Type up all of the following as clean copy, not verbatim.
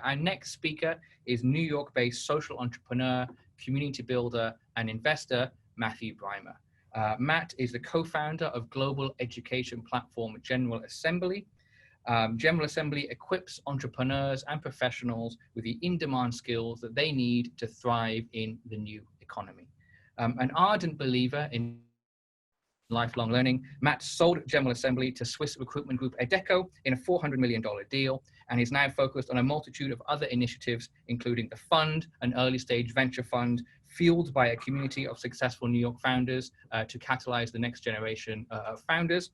Our next speaker is New York-based social entrepreneur, community builder, and investor, Matthew Brimer. Matt is the co-founder of global education platform General Assembly. General Assembly equips entrepreneurs and professionals with the in-demand skills that they need to thrive in the new economy. An ardent believer in lifelong learning, Matt sold General Assembly to Swiss recruitment group Adecco in a $400 million deal, and is now focused on a multitude of other initiatives, including the fund, an early stage venture fund fueled by a community of successful New York founders to catalyze the next generation of founders.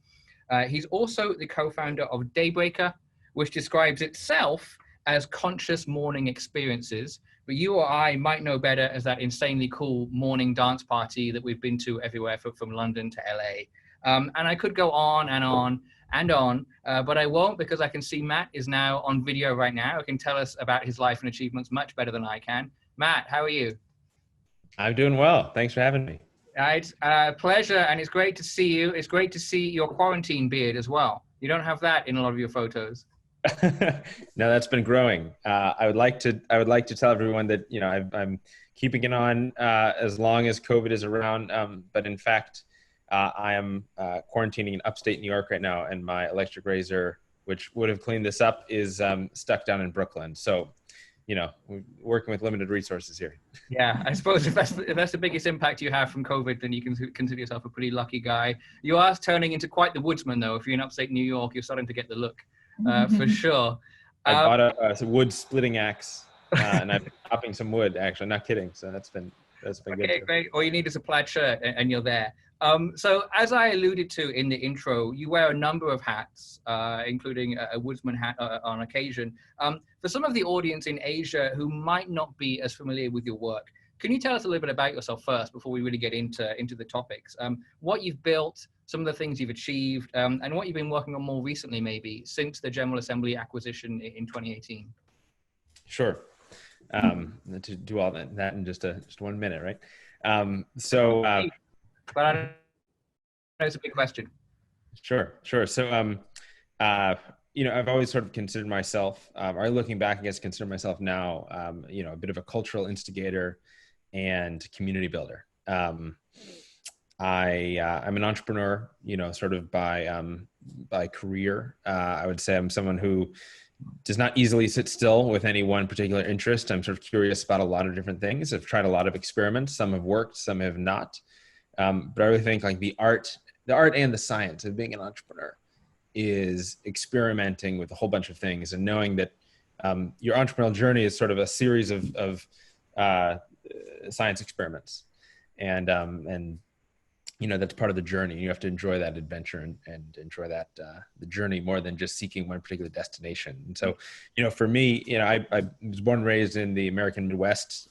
He's also the co-founder of Daybreaker, which describes itself as conscious morning experiences, but you or I might know better as that insanely cool morning dance party that we've been to everywhere from London to LA. And I could go on and on and on, but I won't, because I can see Matt is now on video right now. He can tell us about his life and achievements much better than I can. Matt, how are you? I'm doing well. Thanks for having me. It's a pleasure, and it's great to see you. It's great to see your quarantine beard as well. You don't have that in a lot of your photos. No, that's been growing. I would like to tell everyone that, you know, I'm keeping it on as long as COVID is around. But in fact, I am quarantining in upstate New York right now, and my electric razor, which would have cleaned this up, is stuck down in Brooklyn. So, you know, we're working with limited resources here. Yeah, I suppose if that's the biggest impact you have from COVID, then you can consider yourself a pretty lucky guy. You are turning into quite the woodsman, though. If you're in upstate New York, you're starting to get the look. For sure. I bought a wood splitting axe, and I've been chopping some wood. Actually, not kidding. So that's been okay, good. Okay, great. All you need is a plaid shirt, and you're there. So as I alluded to in the intro, you wear a number of hats, including a woodsman hat on occasion. For some of the audience in Asia who might not be as familiar with your work, can you tell us a little bit about yourself first before we really get into the topics? What you've built, some of the things you've achieved, and what you've been working on more recently, maybe since the General Assembly acquisition in 2018. Sure. To do all that in just 1 minute, right? But I know it's a big question. Sure. So, you know, I've always sort of considered myself, or looking back, I guess, consider myself now, you know, a bit of a cultural instigator and community builder. I'm an entrepreneur, you know, sort of by career. I would say I'm someone who does not easily sit still with any one particular interest. I'm sort of curious about a lot of different things. I've tried a lot of experiments. Some have worked, some have not. But I really think like the art and the science of being an entrepreneur is experimenting with a whole bunch of things, and knowing that your entrepreneurial journey is sort of a series of science experiments, and you know, that's part of the journey. You have to enjoy that adventure and enjoy that the journey more than just seeking one particular destination. And so, you know, for me, you know, I was born and raised in the American Midwest.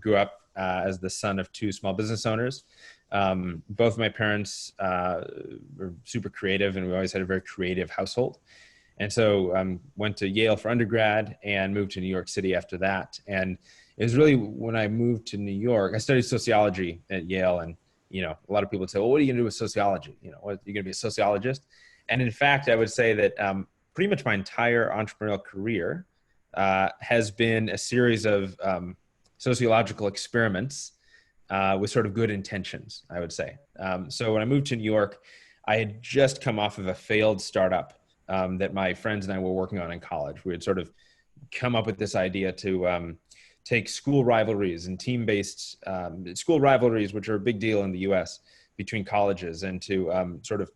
Grew up as the son of two small business owners. Both of my parents were super creative, and we always had a very creative household. And so went to Yale for undergrad and moved to New York City after that. And it was really when I moved to New York, I studied sociology at Yale. And, you know, a lot of people would say, well, what are you going to do with sociology? You know, what, you're going to be a sociologist? And in fact, I would say that pretty much my entire entrepreneurial career has been a series of sociological experiments with sort of good intentions, I would say. So when I moved to New York, I had just come off of a failed startup that my friends and I were working on in college. We had sort of come up with this idea to take school rivalries and team-based school rivalries, which are a big deal in the US between colleges, and to sort of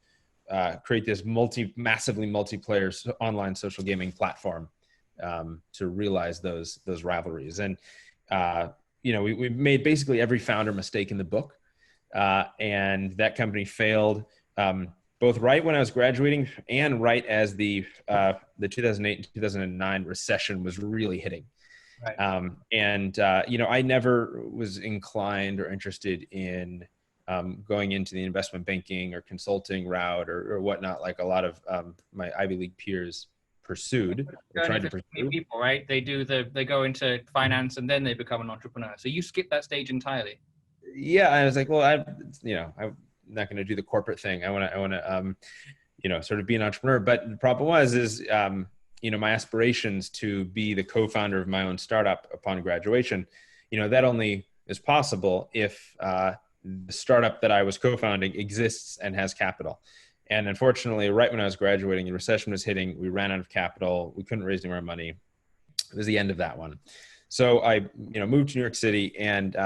create this massively multiplayer online social gaming platform to realize those rivalries. And you know, we made basically every founder mistake in the book, and that company failed both right when I was graduating and right as the 2008 and 2009 recession was really hitting. Right. You know, I never was inclined or interested in going into the investment banking or consulting route or whatnot, like a lot of my Ivy League peers pursued. Trying to pursue. People, right? They go into finance and then they become an entrepreneur. So you skip that stage entirely. Yeah, I was like, well, I'm not going to do the corporate thing. I want to, you know, sort of be an entrepreneur. But the problem is my aspirations to be the co-founder of my own startup upon graduation, that only is possible if the startup that I was co-founding exists and has capital. And unfortunately, right when I was graduating, the recession was hitting. We ran out of capital. We couldn't raise any more money. It was the end of that one. So I, moved to New York City, and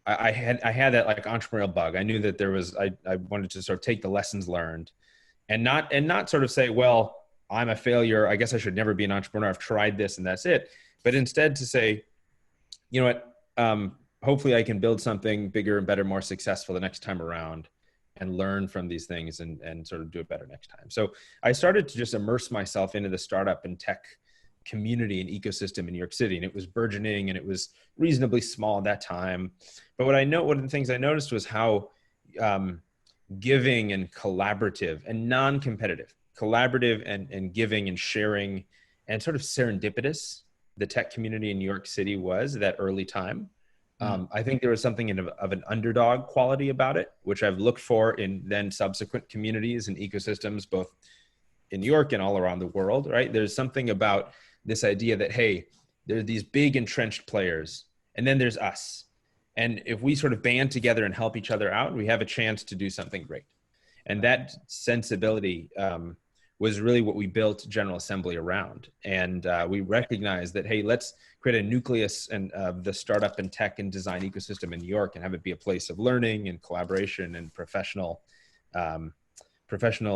I had that like entrepreneurial bug. I knew that there was, I wanted to sort of take the lessons learned, and not sort of say, well, I'm a failure, I guess I should never be an entrepreneur, I've tried this and that's it. But instead to say, you know what, hopefully I can build something bigger and better, more successful the next time around, and learn from these things and sort of do it better next time. So I started to just immerse myself into the startup and tech community and ecosystem in New York City. And it was burgeoning, and it was reasonably small at that time. But one of the things I noticed was how giving and collaborative and non-competitive, collaborative and giving and sharing and sort of serendipitous the tech community in New York City was at that early time. I think there was something of an underdog quality about it, which I've looked for in then subsequent communities and ecosystems, both in New York and all around the world, right? There's something about this idea that, hey, there are these big entrenched players, and then there's us. And if we sort of band together and help each other out, we have a chance to do something great. And that sensibility was really what we built General Assembly around. And we recognized that, hey, let's create a nucleus of the startup and tech and design ecosystem in New York and have it be a place of learning and collaboration and professional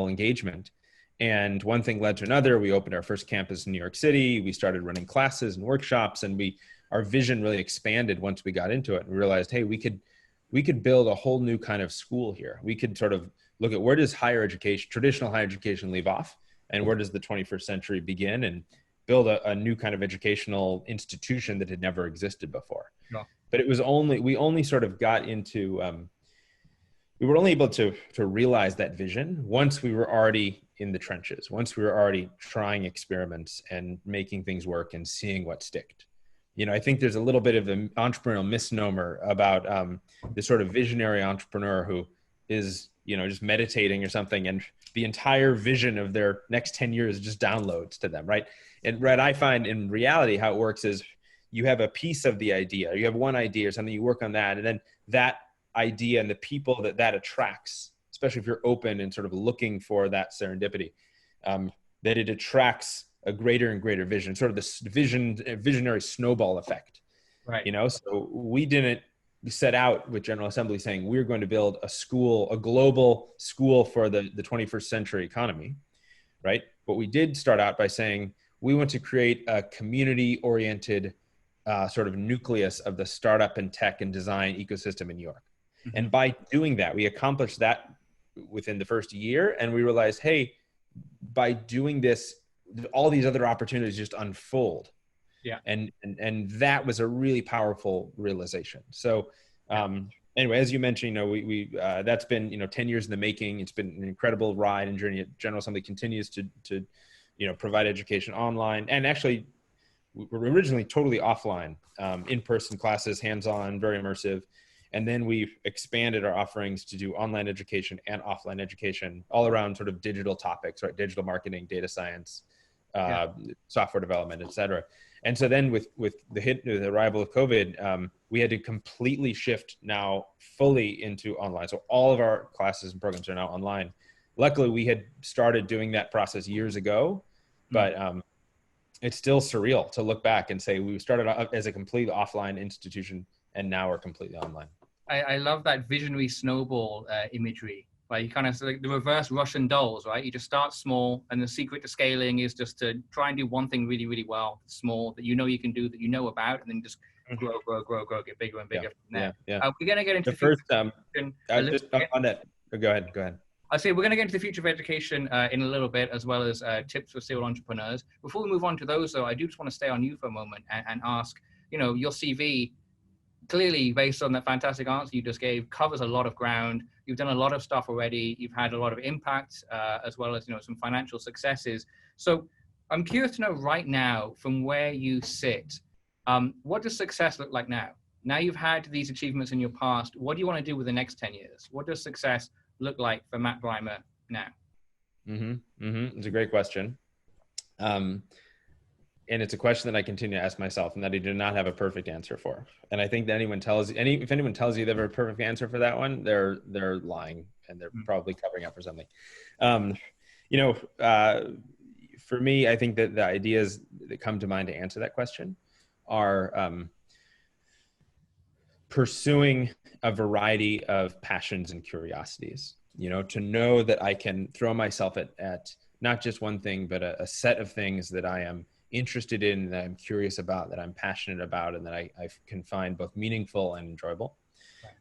engagement. And one thing led to another. We opened our first campus in New York City. We started running classes and workshops, and our vision really expanded once we got into it. And we realized, hey, we could build a whole new kind of school here. We could sort of look at where does traditional higher education leave off, and where does the 21st century begin, and build a new kind of educational institution that had never existed before. No. But we only sort of got into, we were only able to realize that vision once we were already in the trenches, once we were already trying experiments and making things work and seeing what sticked. I think there's a little bit of an entrepreneurial misnomer about this sort of visionary entrepreneur who is, just meditating or something, and the entire vision of their next 10 years just downloads to them, right? And what I find in reality, how it works is you have a piece of the idea, you have one idea or something, you work on that, and then that idea and the people that attracts, especially if you're open and sort of looking for that serendipity, that it attracts a greater and greater vision, sort of this visionary snowball effect, right? So we didn't set out with General Assembly saying we're going to build a global school for the 21st century economy, right? But we did start out by saying we want to create a community-oriented sort of nucleus of the startup and tech and design ecosystem in New York. Mm-hmm. And by doing that, we accomplished that within the first year. And we realized, hey, by doing this, all these other opportunities just unfold. Yeah. And that was a really powerful realization. So anyway, as you mentioned, we that's been, 10 years in the making. It's been an incredible ride and journey. General Assembly continues to provide education online. And actually, we were originally totally offline, in-person classes, hands-on, very immersive. And then we've expanded our offerings to do online education and offline education all around sort of digital topics, right? Digital marketing, data science, software development, et cetera. And so then with the arrival of COVID, we had to completely shift now fully into online. So all of our classes and programs are now online. Luckily, we had started doing that process years ago, but it's still surreal to look back and say we started as a completely offline institution and now we're completely online. I love that visionary snowball imagery. Like you kind of like the reverse Russian dolls, right? You just start small, and the secret to scaling is just to try and do one thing really, really well, small, that you can do, that you know about, and then just grow, get bigger and bigger from there. We're going to get into the first, just on that. Go ahead. I say we're going to get into the future of education in a little bit, as well as tips for serial entrepreneurs. Before we move on to those, though, I do just want to stay on you for a moment and ask, your CV, clearly, based on that fantastic answer you just gave, covers a lot of ground. You've done a lot of stuff already. You've had a lot of impact, as well as, some financial successes. So I'm curious to know right now, from where you sit, what does success look like now? Now you've had these achievements in your past. What do you want to do with the next 10 years? What does success look like for Matt Brimer now? It's a great question. Um, and it's a question that I continue to ask myself and that I do not have a perfect answer for. And I think that if anyone tells you they have a perfect answer for that one, they're lying, and they're probably covering up for something. Um, you know, for me, I think that the ideas that come to mind to answer that question are pursuing a variety of passions and curiosities, to know that I can throw myself at not just one thing, but a set of things that I am interested in, that I'm curious about, that I'm passionate about, and that I can find both meaningful and enjoyable.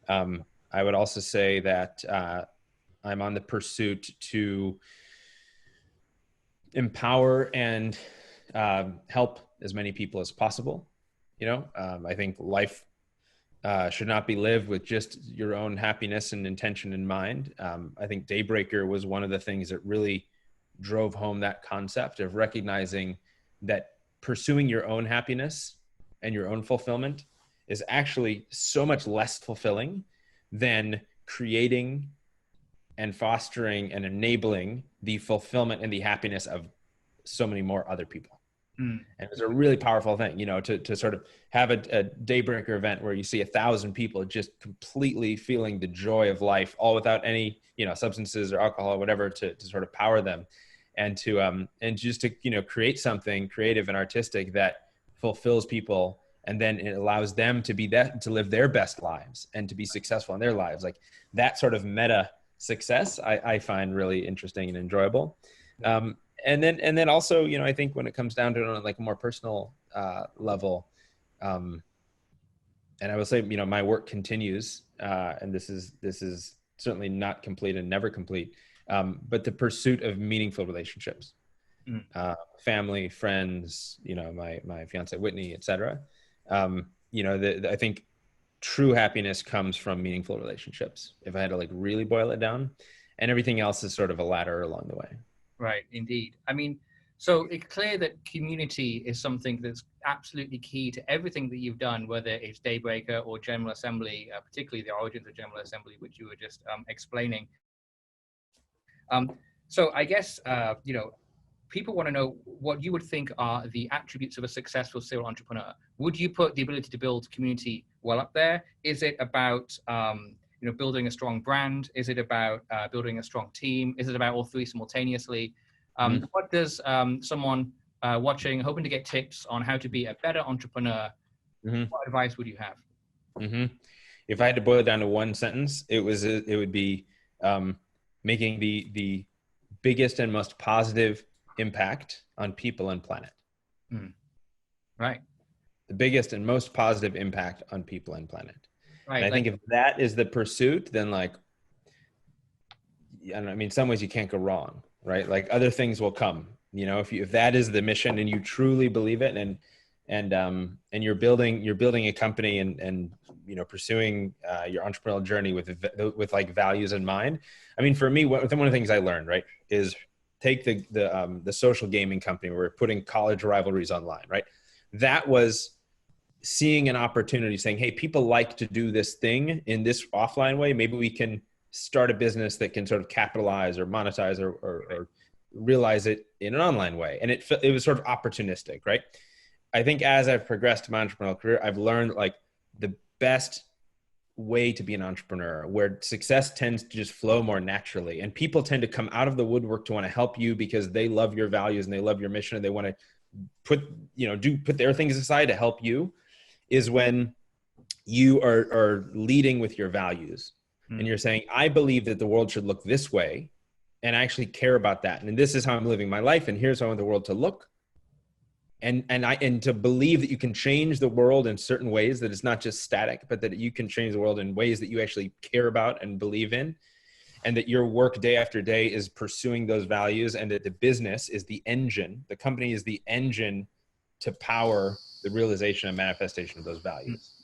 I would also say that I'm on the pursuit to empower and help as many people as possible. I think life should not be lived with just your own happiness and intention in mind. I think Daybreaker was one of the things that really drove home that concept of recognizing that pursuing your own happiness and your own fulfillment is actually so much less fulfilling than creating and fostering and enabling the fulfillment and the happiness of so many more other people. And it was a really powerful thing, to sort of have a Daybreaker event where you see 1,000 people just completely feeling the joy of life, all without any, substances or alcohol or whatever to sort of power them, and just to, create something creative and artistic that fulfills people. And then it allows them to to live their best lives and to be successful in their lives. Like that sort of meta success, I find really interesting and enjoyable. And then also, I think when it comes down to it on like a more personal level, and I will say, my work continues, and this is certainly not complete and never complete, but the pursuit of meaningful relationships, family, friends, my fiance Whitney, et cetera. I think true happiness comes from meaningful relationships, if I had to like really boil it down, and everything else is sort of a ladder along the way. Right, indeed. I mean, so it's clear that community is something that's absolutely key to everything that you've done, whether it's Daybreaker or General Assembly, particularly the origins of General Assembly, which you were just explaining. So I guess, people want to know what you would think are the attributes of a successful serial entrepreneur. Would you put the ability to build community well up there? Is it about building a strong brand? Is it about building a strong team? Is it about all three simultaneously? What does someone watching, hoping to get tips on how to be a better entrepreneur, what advice would you have? If I had to boil it down to one sentence, it would be making the biggest and most positive impact on people and planet. Right. The biggest and most positive impact on people and planet. Right. And I think if that is the pursuit, then like, in some ways you can't go wrong, right? Like other things will come, if that is the mission and you truly believe it, and you're building a company and pursuing your entrepreneurial journey with like values in mind. I mean, for me, one of the things I learned, right, is take the social gaming company where we're putting college rivalries online, right? That was seeing an opportunity, saying, hey, people like to do this thing in this offline way. Maybe we can start a business that can sort of capitalize or monetize or realize it in an online way. And it was sort of opportunistic, right? I think as I've progressed my entrepreneurial career, I've learned like the best way to be an entrepreneur, where success tends to just flow more naturally, and people tend to come out of the woodwork to want to help you because they love your values and they love your mission, and they want to put their things aside to help you, is when you are leading with your values and you're saying, I believe that the world should look this way, and I actually care about that, and this is how I'm living my life, and here's how I want the world to look. And to believe that you can change the world in certain ways, that it's not just static, but that you can change the world in ways that you actually care about and believe in, and that your work day after day is pursuing those values, and that the business is the engine, the company is the engine to power the realization and manifestation of those values.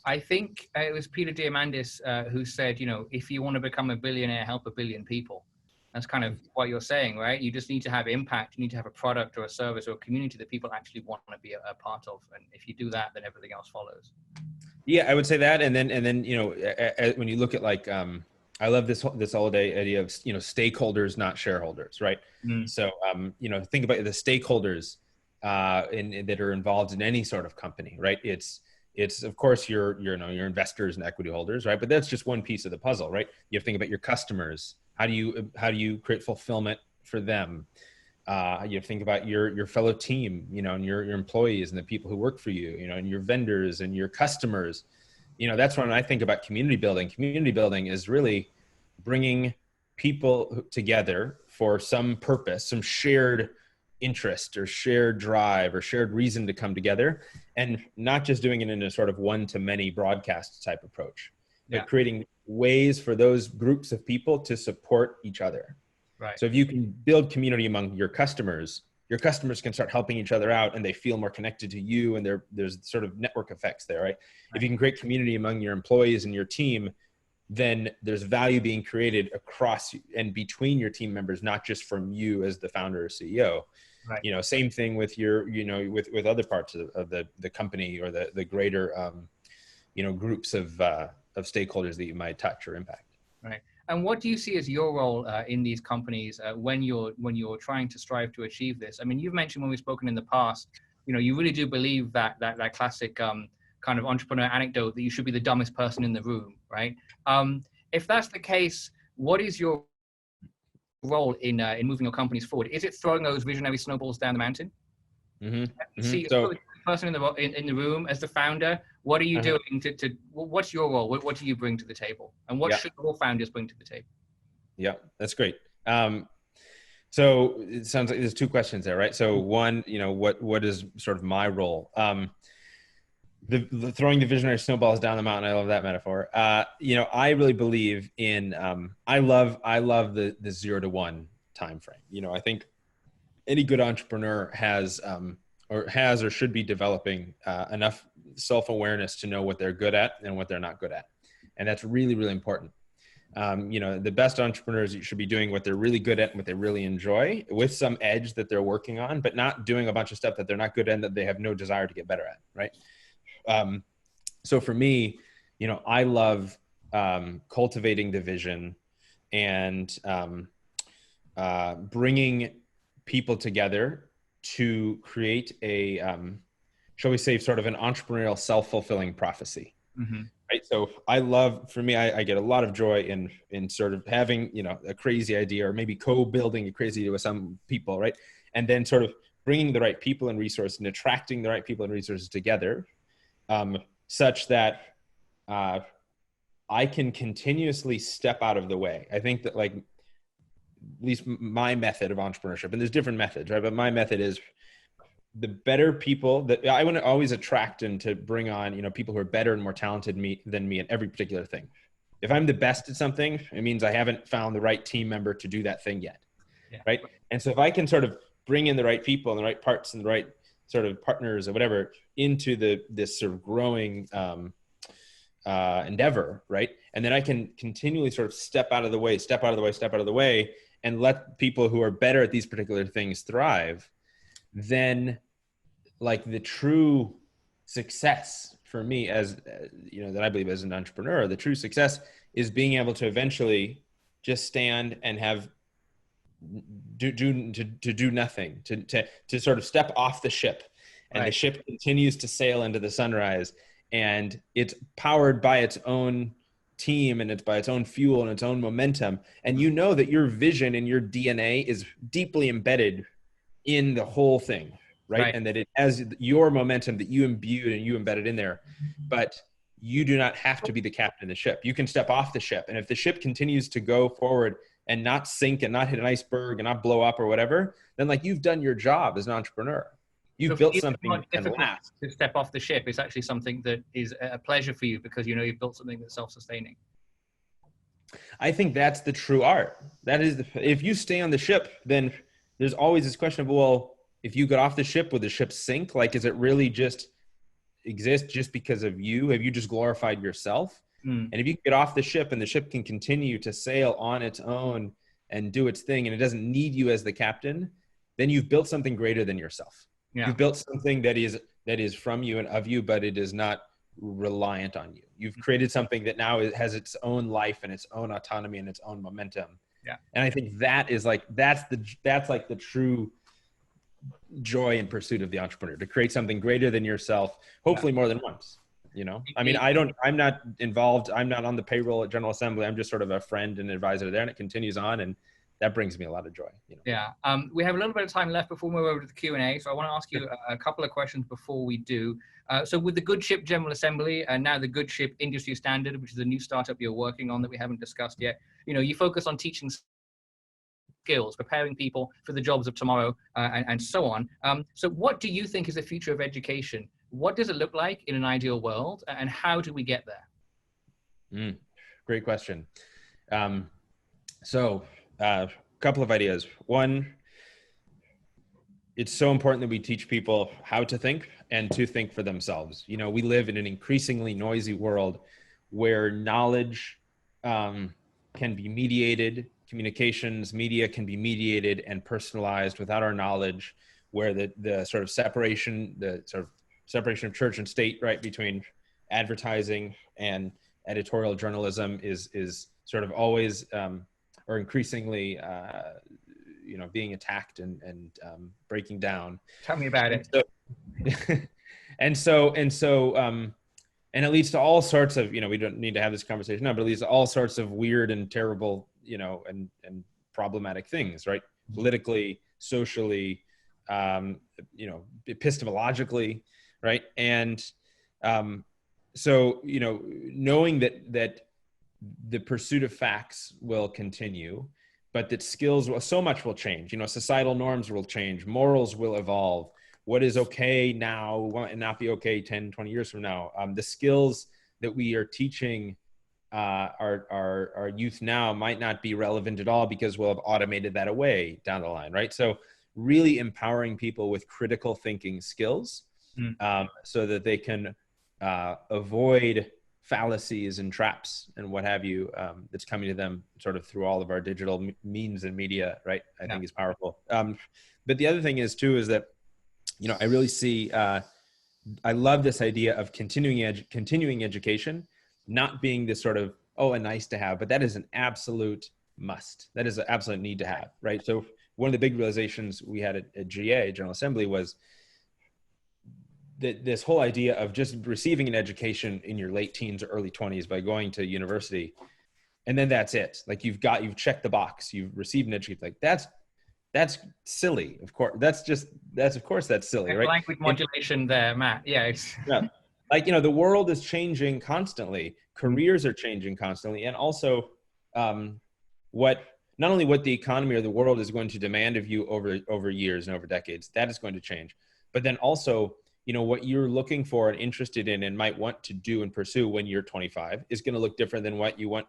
I think it was Peter Diamandis who said, if you want to become a billionaire, help a billion people. That's kind of what you're saying, right? You just need to have impact. You need to have a product or a service or a community that people actually want to be a part of. And if you do that, then everything else follows. Yeah, I would say that. And then when you look at like I love this whole idea of, you know, stakeholders, not shareholders, right? Mm. So, you know, think about the stakeholders that are involved in any sort of company, right? It's of course you know, your investors and equity holders, right? But that's just one piece of the puzzle, right? You have to think about your customers. How do you create fulfillment for them? You have to think about your fellow team, you know, and your employees and the people who work for you, you know, and your vendors and your customers. You know, that's when I think about community building. Community building is really bringing people together for some purpose, some shared interest or shared drive or shared reason to come together, and not just doing it in a sort of one-to-many broadcast type approach, Yeah. but creating ways for those groups of people to support each other. Right. So if you can build community among your customers can start helping each other out, and they feel more connected to you, and there's sort of network effects there, right? If you can create community among your employees and your team, then there's value being created across and between your team members, not just from you as the founder or CEO. Right. You know, same thing with your, you know, with other parts of the company or the greater, you know, groups of stakeholders that you might touch or impact. Right. And what do you see as your role in these companies when you're trying to strive to achieve this? I mean, you've mentioned when we've spoken in the past, you know, you really do believe that classic kind of entrepreneur anecdote that you should be the dumbest person in the room, right? If that's the case, what is your role in moving your companies forward? Is it throwing those visionary snowballs down the mountain? Mm-hmm. Mm-hmm. See, So, the person in the room as the founder, what are you doing to what's your role? What do you bring to the table? And what should all founders bring to the table? Yeah, that's great. So it sounds like there's two questions there, right? So one, you know, what is sort of my role? The throwing the visionary snowballs down the mountain. I love that metaphor. You know, I really believe in, I love the 0 to 1 time frame. You know, I think any good entrepreneur has or should be developing enough self-awareness to know what they're good at and what they're not good at. And that's really, really important. You know, the best entrepreneurs should be doing what they're really good at and what they really enjoy, with some edge that they're working on, but not doing a bunch of stuff that they're not good at and that they have no desire to get better at, right? So for me, you know, I love cultivating the vision and bringing people together to create a, shall we say, sort of an entrepreneurial self-fulfilling prophecy. Mm-hmm. Right. So I love, for me, I get a lot of joy in sort of having, you know, a crazy idea, or maybe co-building a crazy idea with some people, right? And then sort of bringing the right people and resources and attracting the right people and resources together, such that I can continuously step out of the way. I think that, like, at least my method of entrepreneurship, and there's different methods, right? But my method is, the better people that I want to always attract and to bring on, you know, people who are better and more talented than me in every particular thing. If I'm the best at something, it means I haven't found the right team member to do that thing yet. Yeah. Right. And so if I can sort of bring in the right people and the right parts and the right sort of partners or whatever into this sort of growing endeavor, right? And then I can continually sort of step out of the way, and let people who are better at these particular things thrive, then, like, the true success for me, as you know, that I believe as an entrepreneur, the true success is being able to eventually just stand and have do nothing, to sort of step off the ship, and the ship continues to sail into the sunrise, and it's powered by its own team, and it's by its own fuel and its own momentum. And you know that your vision and your DNA is deeply embedded in the whole thing, right? And that it has your momentum that you imbued and you embedded in there, but you do not have to be the captain of the ship. You can step off the ship. And if the ship continues to go forward and not sink and not hit an iceberg and not blow up or whatever, then, like, you've done your job as an entrepreneur. You've built something that can last. To step off the ship, it's actually something that is a pleasure for you, because you know you've built something that's self-sustaining. I think that's the true art. That is, if you stay on the ship, then there's always this question of, well, if you get off the ship, would the ship sink? Like, is it really just exist just because of you? Have you just glorified yourself? And if you get off the ship and the ship can continue to sail on its own and do its thing, and it doesn't need you as the captain, then you've built something greater than yourself. Yeah. You've built something that is from you and of you, but it is not reliant on you. You've created something that now has its own life and its own autonomy and its own momentum. Yeah. And I think that is like, that's like the true joy and pursuit of the entrepreneur, to create something greater than yourself, hopefully more than once. You know, I mean, I'm not involved. I'm not on the payroll at General Assembly. I'm just sort of a friend and advisor there, and it continues on. And that brings me a lot of joy. You know? Yeah. We have a little bit of time left before we move over to the Q&A. So I want to ask you a couple of questions before we do. So with the Good Ship General Assembly and now the Good Ship Industry Standard, which is a new startup you're working on that we haven't discussed yet, you know, you focus on teaching skills, preparing people for the jobs of tomorrow, and so on. So what do you think is the future of education? What does it look like in an ideal world, and how do we get there? Great question. So a couple of ideas. One, it's so important that we teach people how to think and to think for themselves. You know, we live in an increasingly noisy world where knowledge can be mediated, communications, media can be mediated and personalized without our knowledge, where the sort of separation of church and state, right, between advertising and editorial journalism is sort of always or increasingly you know, being attacked and breaking down. Tell me about it. And it leads to all sorts of, you know, we don't need to have this conversation now, but it leads to all sorts of weird and terrible, you know, and problematic things, right? Politically, socially, you know, epistemologically, right? And so, you know, knowing that the pursuit of facts will continue, but that skills so much will change. You know, societal norms will change, morals will evolve. What is okay now will not be okay 10, 20 years from now. The skills that we are teaching our youth now might not be relevant at all because we'll have automated that away down the line, right? So really empowering people with critical thinking skills so that they can avoid fallacies and traps and what have you that's coming to them sort of through all of our digital means and media, right? I think is powerful. But the other thing is too, is that, you know, I really see, I love this idea of continuing education, not being this sort of, oh, a nice to have, but that is an absolute must. That is an absolute need to have, right? So one of the big realizations we had at GA, General Assembly, was that this whole idea of just receiving an education in your late teens or early 20s by going to university, and then that's it. Like you've checked the box, you've received an education. Like that's silly. Of course, that's silly, right? Language modulation there, Matt. Yeah. Yeah. Like, you know, the world is changing constantly. Careers are changing constantly. And also not only what the economy or the world is going to demand of you over years and over decades, that is going to change. But then also, you know, what you're looking for and interested in and might want to do and pursue when you're 25 is going to look different than what you want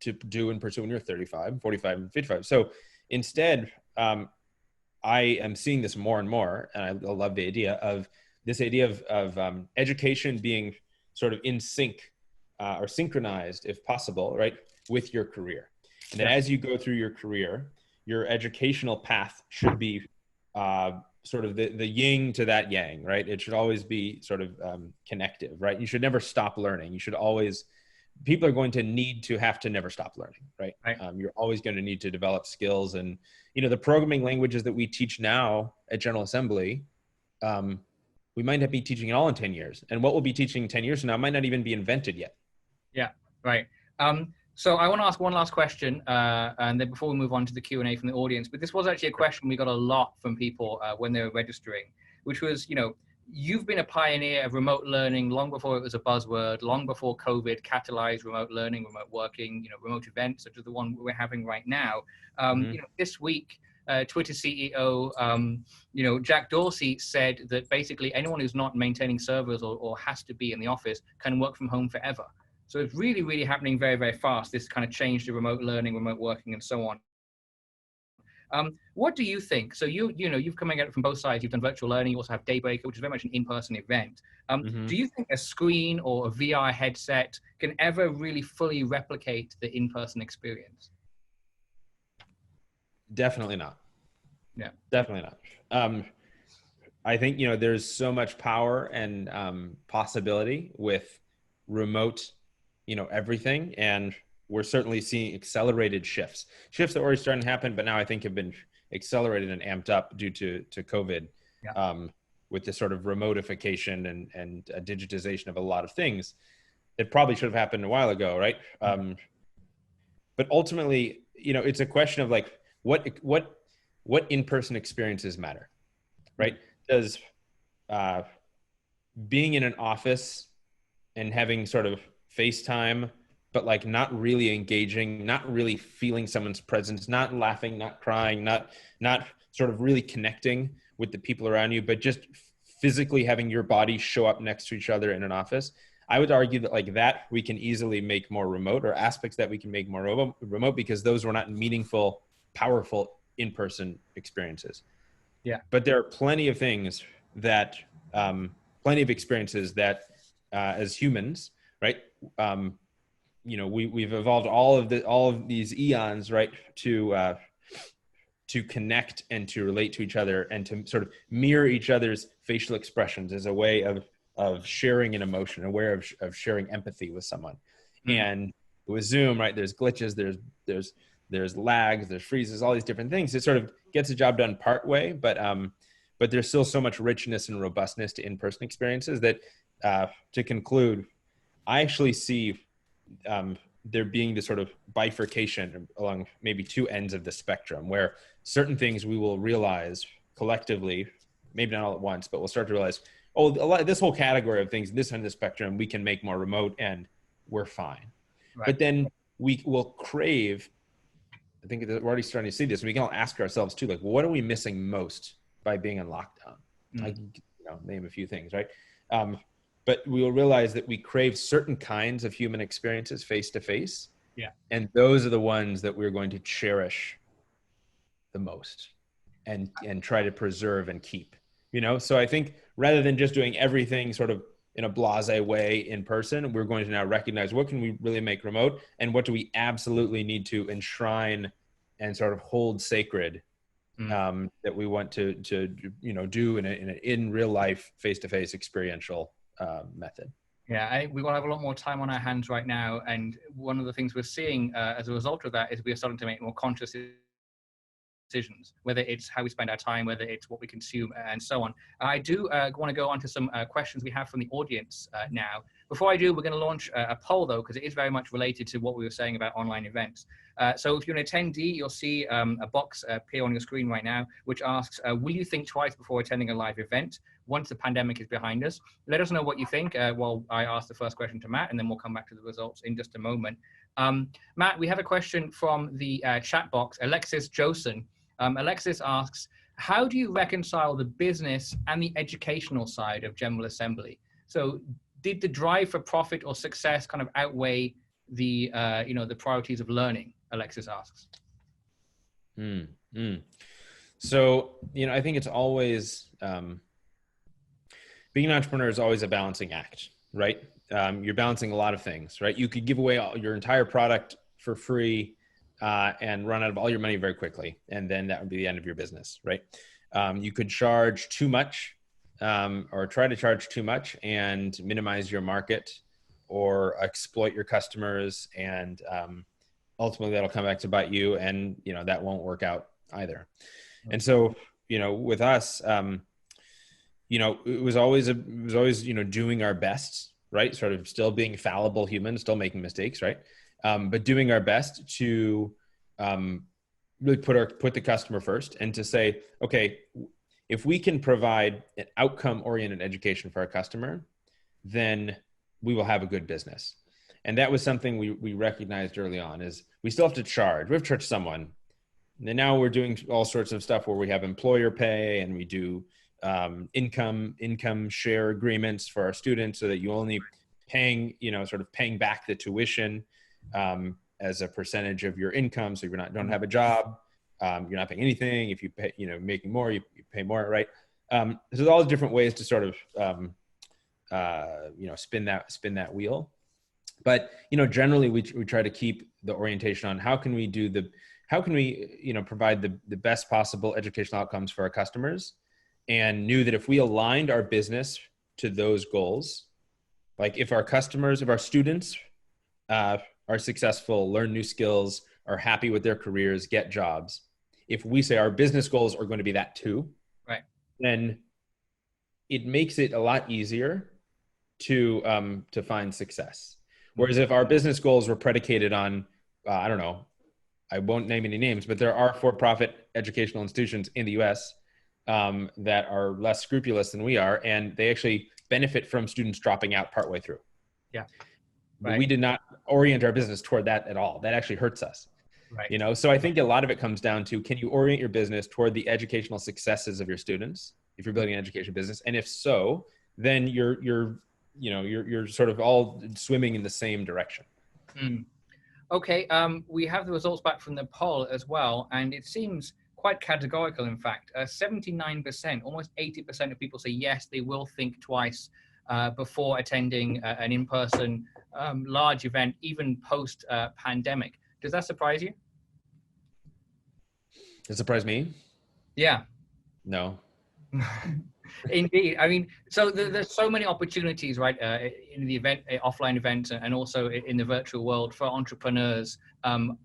to do and pursue when you're 35, 45, and 55. So instead, I am seeing this more and more, and I love the idea of education being sort of in sync or synchronized, if possible, right, with your career. And then as you go through your career, your educational path should be sort of the yin to that yang, right? It should always be sort of connective, right? You should never stop learning. You should always, people are going to need to have to never stop learning, right? You're always going to need to develop skills. And, you know, the programming languages that we teach now at General Assembly, we might not be teaching it all in 10 years. And what we'll be teaching 10 years from now might not even be invented yet. Yeah, right. So I want to ask one last question, and then before we move on to the Q&A from the audience, but this was actually a question we got a lot from people when they were registering, which was, you know, you've been a pioneer of remote learning long before it was a buzzword, long before COVID catalyzed remote learning, remote working, you know, remote events such as the one we're having right now. You know, this week, Twitter CEO, you know, Jack Dorsey said that basically anyone who's not maintaining servers or has to be in the office can work from home forever. So it's really, really happening very, very fast, this kind of change to remote learning, remote working, and so on. What do you think? So you know, you've coming at it from both sides. You've done virtual learning. You also have Daybreaker, which is very much an in-person event. Do you think a screen or a VR headset can ever really fully replicate the in-person experience? Definitely not. Yeah, definitely not. I think, there's so much power and possibility with remote, everything. And we're certainly seeing accelerated shifts that were already starting to happen, but now I think have been accelerated and amped up due to COVID, Yeah. with this sort of remotification and digitization of a lot of things. It probably should have happened a while ago, right? But ultimately, it's a question of like, what in-person experiences matter, right? Does being in an office and having sort of FaceTime, but like not really engaging, not really feeling someone's presence, not laughing, not crying, not sort of really connecting with the people around you, but just physically having your body show up next to each other in an office. I would argue that like that we can easily make more remote, or aspects that we can make more remote, because those were not meaningful, powerful in-person experiences. Yeah. But there are plenty of things that, plenty of experiences that, as humans, right? We've evolved all of these eons, right, to connect and to relate to each other and to sort of mirror each other's facial expressions as a way of sharing an emotion, a way of sharing empathy with someone. And with Zoom, right, there's glitches, there's lags, there's freezes, all these different things. It sort of gets the job done part way, but there's still so much richness and robustness to in-person experiences that, to conclude, I actually see there being this sort of bifurcation along maybe two ends of the spectrum, where certain things we will realize collectively, maybe not all at once, but we'll start to realize, this whole category of things, this end of the spectrum, we can make more remote and we're fine. Right. But then we will crave, I think we're already starting to see this, and we can all ask ourselves too, like, what are we missing most by being in lockdown? Like, name a few things, right? But we will realize that we crave certain kinds of human experiences face to face. Yeah. And those are the ones that we're going to cherish the most and try to preserve and keep, So I think rather than just doing everything sort of in a blasé way in person, we're going to now recognize what can we really make remote and what do we absolutely need to enshrine and sort of hold sacred, that we want to do in real life, face-to-face experiential method. Yeah, we will have a lot more time on our hands right now. And one of the things we're seeing as a result of that is we are starting to make more conscious decisions, whether it's how we spend our time, whether it's what we consume, and so on. I do want to go on to some questions we have from the audience now. Before I do, we're going to launch a poll, though, because it is very much related to what we were saying about online events. So if you're an attendee, you'll see a box appear on your screen right now, which asks, will you think twice before attending a live event once the pandemic is behind us? Let us know what you think while I ask the first question to Matt, and then we'll come back to the results in just a moment. Matt, we have a question from the chat box, Alexis Josen. Alexis asks, how do you reconcile the business and the educational side of General Assembly? So did the drive for profit or success kind of outweigh the, the priorities of learning? Alexis asks. So, I think it's always, being an entrepreneur is always a balancing act, right? You're balancing a lot of things, right? You could give away your entire product for free and run out of all your money very quickly. And then that would be the end of your business, right? You could charge too much or try to charge too much and minimize your market or exploit your customers. And ultimately that'll come back to bite you. And, that won't work out either. And so, with us, it was always, doing our best, right? Sort of still being fallible humans, still making mistakes, right? But doing our best to really put the customer first and to say, okay, if we can provide an outcome-oriented education for our customer, then we will have a good business. And that was something we recognized early on, is we still have to charge. We have to charge someone. And now we're doing all sorts of stuff where we have employer pay and we do income share agreements for our students, so that you only paying back the tuition as a percentage of your income. So you're don't have a job, you're not paying anything. If you pay, making more, you pay more, right? So there's all the different ways to sort of spin that wheel. But generally we try to keep the orientation on how can we provide the best possible educational outcomes for our customers, and knew that if we aligned our business to those goals, like if our customers, if our students are successful, learn new skills, are happy with their careers, get jobs, if we say our business goals are going to be that too, right, then it makes it a lot easier to find success. Whereas if our business goals were predicated on, I don't know, I won't name any names, but there are for-profit educational institutions in the US that are less scrupulous than we are, and they actually benefit from students dropping out partway through. Yeah. But Right. we did not orient our business toward that at all. That actually hurts us. Right. You know, so I think a lot of it comes down to, can you orient your business toward the educational successes of your students if you're building an education business? And if so, then you're sort of all swimming in the same direction. Mm. Okay, we have the results back from the poll as well, and it seems quite categorical, in fact. 79%, almost 80% of people say yes, they will think twice before attending an in-person large event, even post-pandemic. Does that surprise you? Does it surprise me? Yeah. No. Indeed. I mean, so there's so many opportunities, right, in the event, offline events, and also in the virtual world for entrepreneurs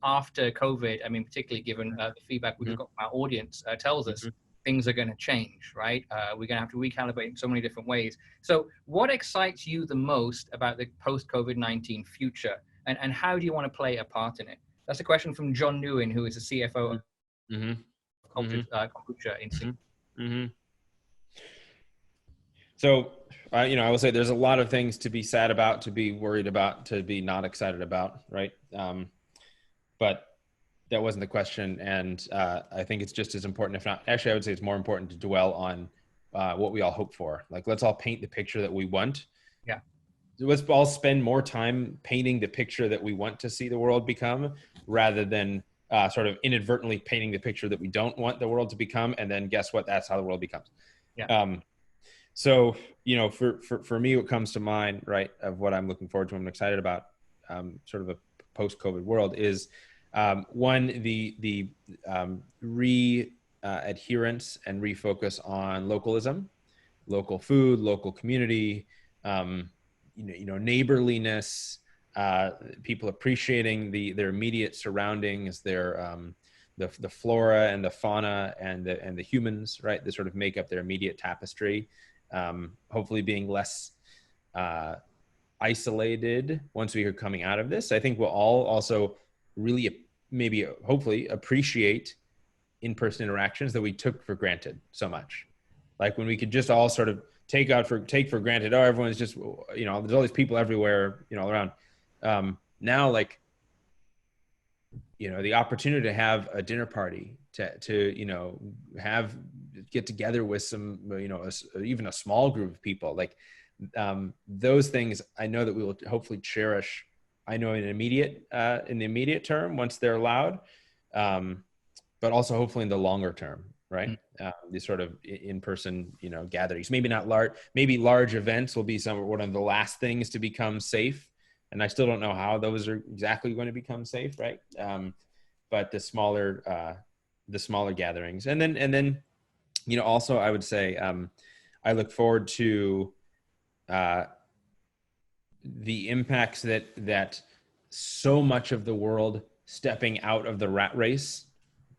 after COVID. I mean, particularly given the feedback we've got from our audience tells us things are going to change, right? We're going to have to recalibrate in so many different ways. So what excites you the most about the post-COVID-19 future, and how do you want to play a part in it? That's a question from John Nguyen, who is the CFO of Kombucha Institute. So, I will say there's a lot of things to be sad about, to be worried about, to be not excited about, right? But that wasn't the question. And I think it's just as important, if not, actually, I would say it's more important to dwell on what we all hope for. Like, let's all paint the picture that we want. Yeah. Let's all spend more time painting the picture that we want to see the world become, rather than sort of inadvertently painting the picture that we don't want the world to become. And then guess what? That's how the world becomes. Yeah. So, for me, what comes to mind, right, of what I'm looking forward to, I'm excited about, sort of a post-COVID world is, one, the adherence and refocus on localism, local food, local community, neighborliness, people appreciating their immediate surroundings, their the flora and the fauna and the humans, right, that sort of make up their immediate tapestry. Hopefully being less isolated once we are coming out of this. I think we'll all also really hopefully appreciate in-person interactions that we took for granted so much. Like when we could just all sort of take for granted, oh, everyone's just, there's all these people everywhere, all around. Now, like, the opportunity to have a dinner party, to get together with some, even a small group of people, like those things, I know that we will hopefully cherish. I know in the immediate term, once they're allowed, but also hopefully in the longer term, right? These sort of in-person, gatherings, maybe not large, maybe large events will be one of the last things to become safe. And I still don't know how those are exactly going to become safe, right? But the smaller gatherings, and then, also I would say, I look forward to the impacts that so much of the world stepping out of the rat race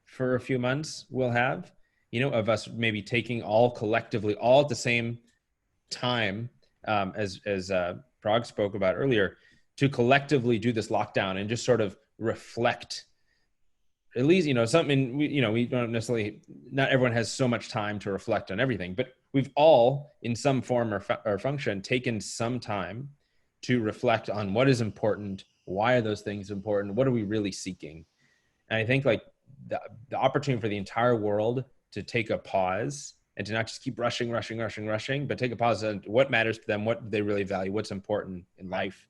for a few months will have, of us maybe taking all collectively, all at the same time, as Prague spoke about earlier, to collectively do this lockdown and just sort of reflect, at least, something, we don't necessarily, not everyone has so much time to reflect on everything, but we've all in some form or function taken some time to reflect on what is important, why are those things important, what are we really seeking. And I think like the opportunity for the entire world to take a pause and to not just keep rushing, but take a pause on what matters to them, what they really value, what's important in life.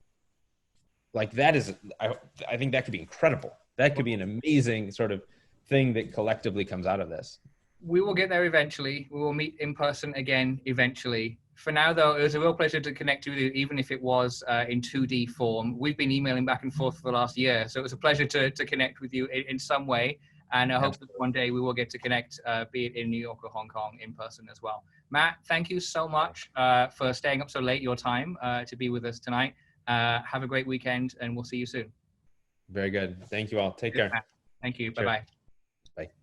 Like that is, I think that could be incredible. That could be an amazing sort of thing that collectively comes out of this. We will get there eventually. We will meet in person again eventually. For now, though, it was a real pleasure to connect with you, even if it was in 2D form. We've been emailing back and forth for the last year, so it was a pleasure to connect with you in some way. And I hope that one day we will get to connect, be it in New York or Hong Kong, in person as well. Matt, thank you so much for staying up so late, your time, to be with us tonight. Have a great weekend, and we'll see you soon. Very good. Thank you all. Take care. Matt. Thank you. Sure. Bye-bye. Bye.